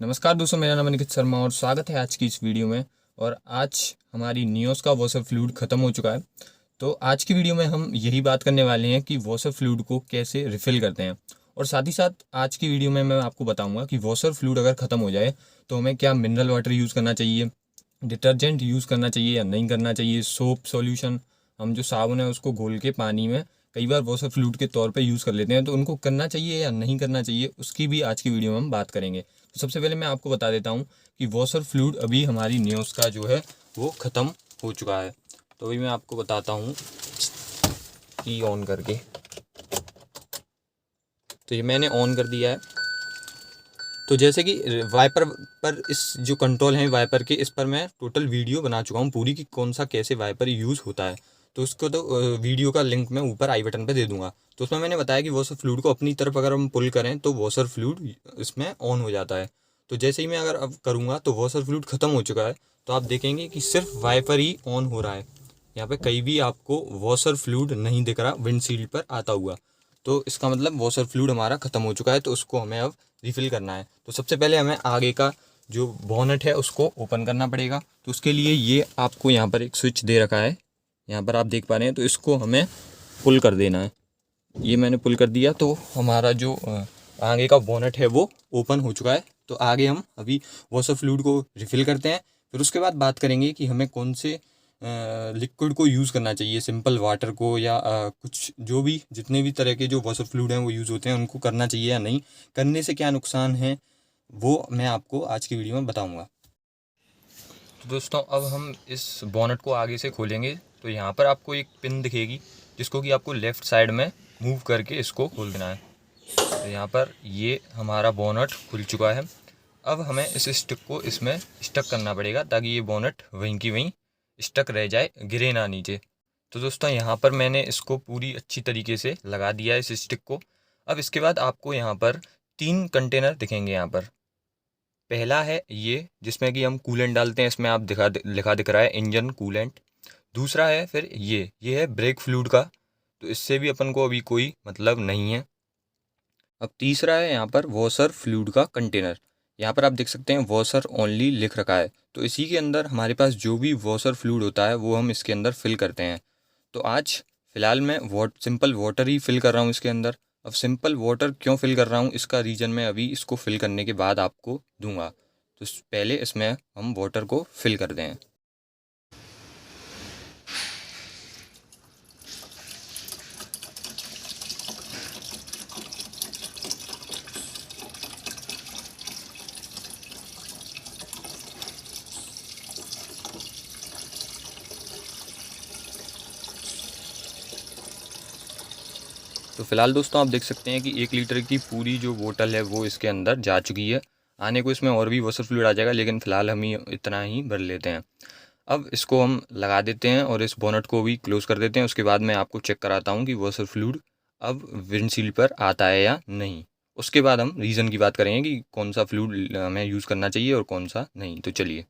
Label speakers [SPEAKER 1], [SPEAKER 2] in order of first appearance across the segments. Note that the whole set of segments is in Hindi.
[SPEAKER 1] नमस्कार दोस्तों, मेरा नाम अनिकेत शर्मा और स्वागत है आज की इस वीडियो में। और आज हमारी नियोस का वॉशर फ्लूइड ख़त्म हो चुका है। तो आज की वीडियो में हम यही बात करने वाले हैं कि वॉशर फ्लूइड को कैसे रिफ़िल करते हैं। और साथ ही साथ आज की वीडियो में मैं आपको बताऊंगा कि वॉशर फ्लूइड अगर ख़त्म हो जाए तो हमें क्या मिनरल वाटर यूज़ करना चाहिए, डिटर्जेंट यूज़ करना चाहिए या नहीं करना चाहिए, सोप सॉल्यूशन, हम जो साबुन है उसको घोल के पानी में कई बार वॉशर फ्लूइड के तौर पे यूज़ कर लेते हैं, तो उनको करना चाहिए या नहीं करना चाहिए उसकी भी आज की वीडियो में हम बात करेंगे। तो सबसे पहले मैं आपको बता देता हूँ कि वॉशर फ्लूइड अभी हमारी नियोस का जो है वो ख़त्म हो चुका है। तो अभी मैं आपको बताता हूँ की ऑन करके। तो ये मैंने ऑन कर दिया है। तो जैसे कि वाइपर पर इस जो कंट्रोल है वाइपर के, इस पर मैं टोटल वीडियो बना चुका हूँ पूरी कि कौन सा कैसे वाइपर यूज़ होता है। तो उसको तो वीडियो का लिंक मैं ऊपर आई बटन पे दे दूंगा। तो उसमें मैंने बताया कि वॉशर फ्लूइड को अपनी तरफ अगर हम पुल करें तो वॉशर फ्लूइड इसमें ऑन हो जाता है। तो जैसे ही मैं अगर अब करूँगा तो वॉशर फ्लूइड ख़त्म हो चुका है। तो आप देखेंगे कि सिर्फ वाइपर ही ऑन हो रहा है। यहाँ पे कहीं भी आपको वॉशर फ्लूइड नहीं दिख रहा विंडशील्ड पर आता हुआ। तो इसका मतलब वॉशर फ्लूइड हमारा ख़त्म हो चुका है। तो उसको हमें अब रिफ़िल करना है। तो सबसे पहले हमें आगे का जो बोनट है उसको ओपन करना पड़ेगा। तो उसके लिए ये आपको यहाँ पर एक स्विच दे रखा है, यहाँ पर आप देख पा रहे हैं। तो इसको हमें पुल कर देना है। ये मैंने पुल कर दिया तो हमारा जो आगे का बोनट है वो ओपन हो चुका है। तो आगे हम अभी वॉशर फ्लूइड को रिफ़िल करते हैं। फिर उसके बाद बात करेंगे कि हमें कौन से लिक्विड को यूज़ करना चाहिए, सिंपल वाटर को या कुछ जो भी जितने भी तरह के जो वॉशर फ्लूइड हैं वो यूज़ होते हैं उनको करना चाहिए या नहीं, करने से क्या नुकसान है वो मैं आपको आज की वीडियो में बताऊंगा। तो दोस्तों अब हम इस बोनट को आगे से खोलेंगे। तो यहाँ पर आपको एक पिन दिखेगी जिसको कि आपको लेफ़्ट साइड में मूव करके इसको खोल देना है। तो यहाँ पर ये हमारा बोनट खुल चुका है। अब हमें इस स्टिक को इसमें स्टक करना पड़ेगा ताकि ये बोनट वहीं की वहीं स्टक रह जाए, गिरे ना नीचे। तो दोस्तों यहाँ पर मैंने इसको पूरी अच्छी तरीके से लगा दिया है इस स्टिक को। अब इसके बाद आपको यहाँ पर 3 कंटेनर दिखेंगे। यहाँ पर पहला है ये जिसमें कि हम कूलेंट डालते हैं, इसमें आप लिखा दिख रहा है इंजन कूलेंट। दूसरा है फिर ये है ब्रेक फ्लूइड का, तो इससे भी अपन को अभी कोई मतलब नहीं है। अब तीसरा है यहाँ पर वॉशर फ्लूइड का कंटेनर। यहाँ पर आप देख सकते हैं वॉशर ओनली लिख रखा है। तो इसी के अंदर हमारे पास जो भी वॉशर फ्लूइड होता है वो हम इसके अंदर फिल करते हैं। तो आज फ़िलहाल मैं सिंपल वाटर ही फिल कर रहा हूँ इसके अंदर। अब सिंपल वाटर क्यों फिल कर रहा हूँ इसका रीज़न मैं अभी इसको फिल करने के बाद आपको दूंगा। तो पहले इसमें हम वाटर को फिल कर दें। तो फ़िलहाल दोस्तों आप देख सकते हैं कि 1 लीटर की पूरी जो बोतल है वो इसके अंदर जा चुकी है। आने को इसमें और भी वॉशर फ्लूइड आ जाएगा, लेकिन फ़िलहाल हम इतना ही भर लेते हैं। अब इसको हम लगा देते हैं और इस बोनट को भी क्लोज़ कर देते हैं। उसके बाद मैं आपको चेक कराता हूँ कि वॉशर फ्लूइड अब विंडशील्ड पर आता है या नहीं। उसके बाद हम रीज़न की बात करेंगे कि कौन सा फ्लूइड हमें यूज़ करना चाहिए और कौन सा नहीं। तो चलिए,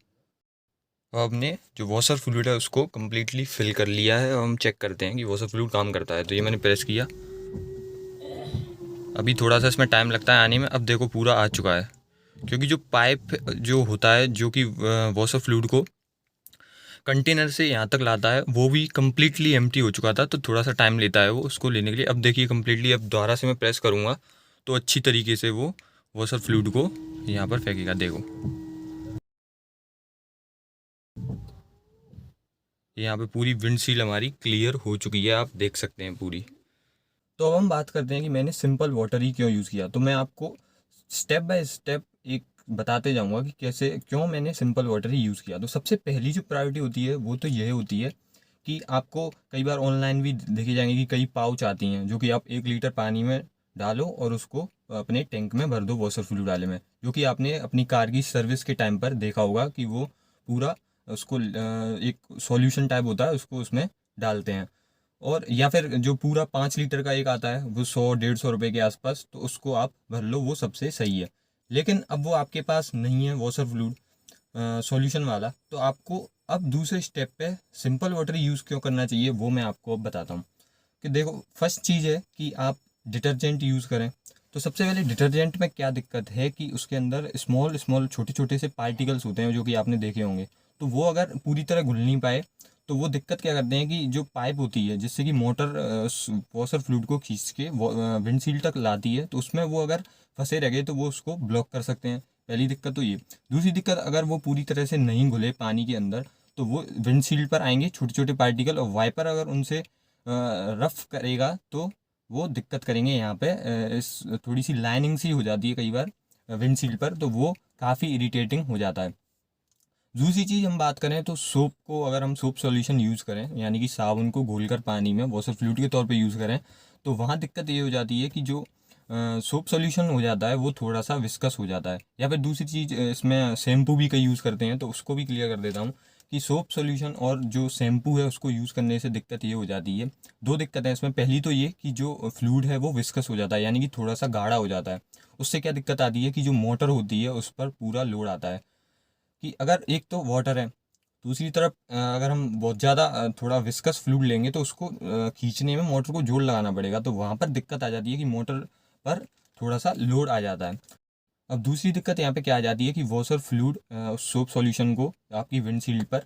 [SPEAKER 1] अब हमने जो वॉशर फ्लूइड है उसको कम्प्लीटली फिल कर लिया है। अब हम चेक करते हैं कि वॉशर फ्लूइड काम करता है। तो ये मैंने प्रेस किया, अभी थोड़ा सा इसमें टाइम लगता है आने में। अब देखो पूरा आ चुका है, क्योंकि जो पाइप जो होता है जो कि वॉशर फ्लूइड को कंटेनर से यहाँ तक लाता है वो भी कम्प्लीटली एम्प्टी हो चुका था। तो थोड़ा सा टाइम लेता है वो उसको लेने के लिए। अब देखिए कम्प्लीटली, अब दोबारा से मैं प्रेस करूँगा तो अच्छी तरीके से वो वॉशर फ्लूइड को यहाँ पर फेंकेगा। देखो यहाँ पे पूरी विंडशील्ड हमारी क्लियर हो चुकी है, आप देख सकते हैं पूरी। तो अब हम बात करते हैं कि मैंने सिंपल वाटर ही क्यों यूज़ किया। तो मैं आपको स्टेप बाय स्टेप एक बताते जाऊंगा कि कैसे क्यों मैंने सिंपल वाटर ही यूज़ किया। तो सबसे पहली जो प्रायोरिटी होती है वो तो यह होती है कि आपको कई बार ऑनलाइन भी देखे जाएंगे कि कई पाउच आती हैं जो कि आप 1 लीटर पानी में डालो और उसको अपने टैंक में भर दो वॉशर फ्लूइड वाले में, जो कि आपने अपनी कार की सर्विस के टाइम पर देखा होगा कि वो पूरा उसको एक सॉल्यूशन टाइप होता है उसको उसमें डालते हैं। और या फिर जो पूरा 5 लीटर का एक आता है वो 100-150 रुपये के आसपास, तो उसको आप भर लो, वो सबसे सही है। लेकिन अब वो आपके पास नहीं है वॉशर फ्लूइड सॉल्यूशन वाला, तो आपको अब दूसरे स्टेप पे सिंपल वाटर यूज़ क्यों करना चाहिए वो मैं आपको अब बताता हूँ। कि देखो फर्स्ट चीज़ है कि आप डिटर्जेंट यूज़ करें। तो सबसे पहले डिटर्जेंट में क्या दिक्कत है कि उसके अंदर स्मॉल स्मॉल छोटे छोटे से पार्टिकल्स होते हैं जो कि आपने देखे होंगे। तो वो अगर पूरी तरह घुल नहीं पाए तो वो दिक्कत क्या करते हैं कि जो पाइप होती है जिससे कि मोटर वॉशर फ्लूइड को खींच के विंडशील्ड तक लाती है, तो उसमें वो अगर फंसे रह गए तो वो उसको ब्लॉक कर सकते हैं। पहली दिक्कत तो ये। दूसरी दिक्कत, अगर वो पूरी तरह से नहीं घुले पानी के अंदर तो वो विंडशील्ड पर आएंगे छोटे छोटे पार्टिकल, और वाइपर अगर उनसे रफ करेगा तो वो दिक्कत करेंगे यहाँ पे। इस थोड़ी सी लाइनिंग सी हो जाती है कई बार विंडशील्ड पर, तो वो काफ़ी इरिटेटिंग हो जाता है। दूसरी चीज़ हम बात करें तो सोप को, अगर हम सोप सॉल्यूशन यूज़ करें यानी कि साबुन को घोलकर पानी में वॉशर फ्लूइड के तौर पे यूज़ करें, तो वहाँ दिक्कत ये हो जाती है कि जो सोप सॉल्यूशन हो जाता है वो थोड़ा सा विस्कस हो जाता है। या फिर दूसरी चीज़, इसमें शैम्पू भी कई यूज़ करते हैं, तो उसको भी क्लियर कर देता हूँ कि सोप सॉल्यूशन और जो शैम्पू है उसको यूज़ करने से दिक्कत ये हो जाती है। दो दिक्कतें इसमें। पहली तो ये कि जो फ्लूइड है वो विस्कस हो जाता है यानी कि थोड़ा सा गाढ़ा हो जाता है। उससे क्या दिक्कत आती है कि जो मोटर होती है उस पर पूरा लोड आता है। कि अगर एक तो वाटर है, दूसरी तरफ अगर हम बहुत ज़्यादा थोड़ा विस्कस फ्लूइड लेंगे तो उसको खींचने में मोटर को जोर लगाना पड़ेगा, तो वहाँ पर दिक्कत आ जाती है कि मोटर पर थोड़ा सा लोड आ जाता है। अब दूसरी दिक्कत यहाँ पे क्या आ जाती है कि वॉशर फ्लूइड सोप सॉल्यूशन को आपकी विंडशील्ड पर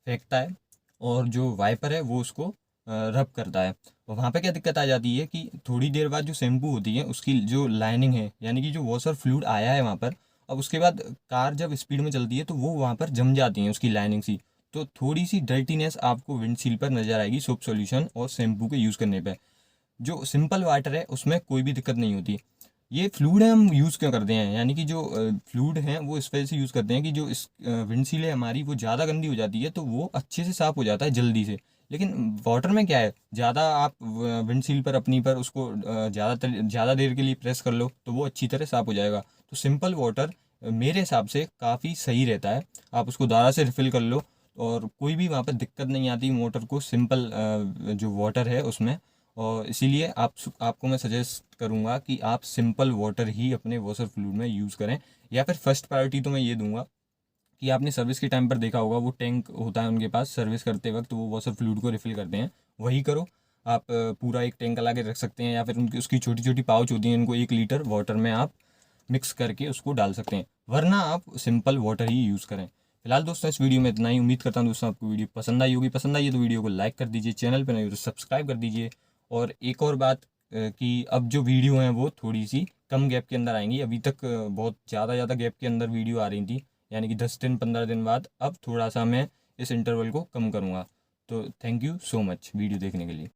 [SPEAKER 1] फेंकता है, और जो वाइपर है वो उसको रब करता है। और वहाँ पे क्या दिक्कत आ जाती है कि थोड़ी देर बाद जो शैम्पू होती है उसकी जो लाइनिंग है यानी कि जो वॉशर फ्लूइड आया है वहाँ पर, अब उसके बाद कार जब स्पीड में चलती है तो वो वहाँ पर जम जाती हैं उसकी लाइनिंग सी, तो थोड़ी सी डर्टीनेस आपको विंडशील्ड पर नज़र आएगी सोप सॉल्यूशन और शैम्पू के यूज़ करने पे। जो सिंपल वाटर है उसमें कोई भी दिक्कत नहीं होती। ये फ्लूइड है हम यूज़ क्यों करते हैं, यानी कि जो फ्लूइड हैं वो इस वजह से यूज़ करते हैं कि जो इस विंडशील्ड है हमारी वो ज़्यादा गंदी हो जाती है तो वो अच्छे से साफ़ हो जाता है जल्दी से। लेकिन वाटर में क्या है, ज़्यादा आप विंडशील्ड पर अपनी पर उसको ज़्यादा देर के लिए प्रेस कर लो तो वो अच्छी तरह साफ़ हो जाएगा। तो सिंपल वाटर मेरे हिसाब से काफ़ी सही रहता है। आप उसको दोबारा से रिफ़िल कर लो और कोई भी वहाँ पर दिक्कत नहीं आती मोटर को, सिंपल जो वाटर है उसमें। और इसीलिए आपको मैं सजेस्ट करूँगा कि आप सिंपल वाटर ही अपने वॉशर फ्लूइड में यूज़ करें। या फिर फर्स्ट प्रायोरिटी तो मैं ये दूंगा कि आपने सर्विस के टाइम पर देखा होगा वो टैंक होता है उनके पास, सर्विस करते वक्त वो वॉशर फ्लूइड को रिफ़िल करते हैं, वही करो। आप पूरा एक टैंक ला के रख सकते हैं, या फिर उनकी उसकी छोटी छोटी पाउच होती हैं, उनको 1 लीटर वाटर में आप मिक्स करके उसको डाल सकते हैं, वरना आप सिंपल वाटर ही यूज़ करें। फिलहाल दोस्तों इस वीडियो में इतना ही। उम्मीद करता हूँ दोस्तों आपको वीडियो पसंद आई होगी। पसंद आई है तो वीडियो को लाइक कर दीजिए, चैनल पर नहीं हो तो सब्सक्राइब कर दीजिए। और एक और बात कि अब जो वीडियो हैं वो थोड़ी सी कम गैप के अंदर आएंगी। अभी तक बहुत ज़्यादा गैप के अंदर वीडियो आ रही थी, यानी कि 10 दिन 15 दिन बाद। अब थोड़ा सा मैं इस इंटरवल को कम करूँगा। तो thank you so much video देखने के लिए।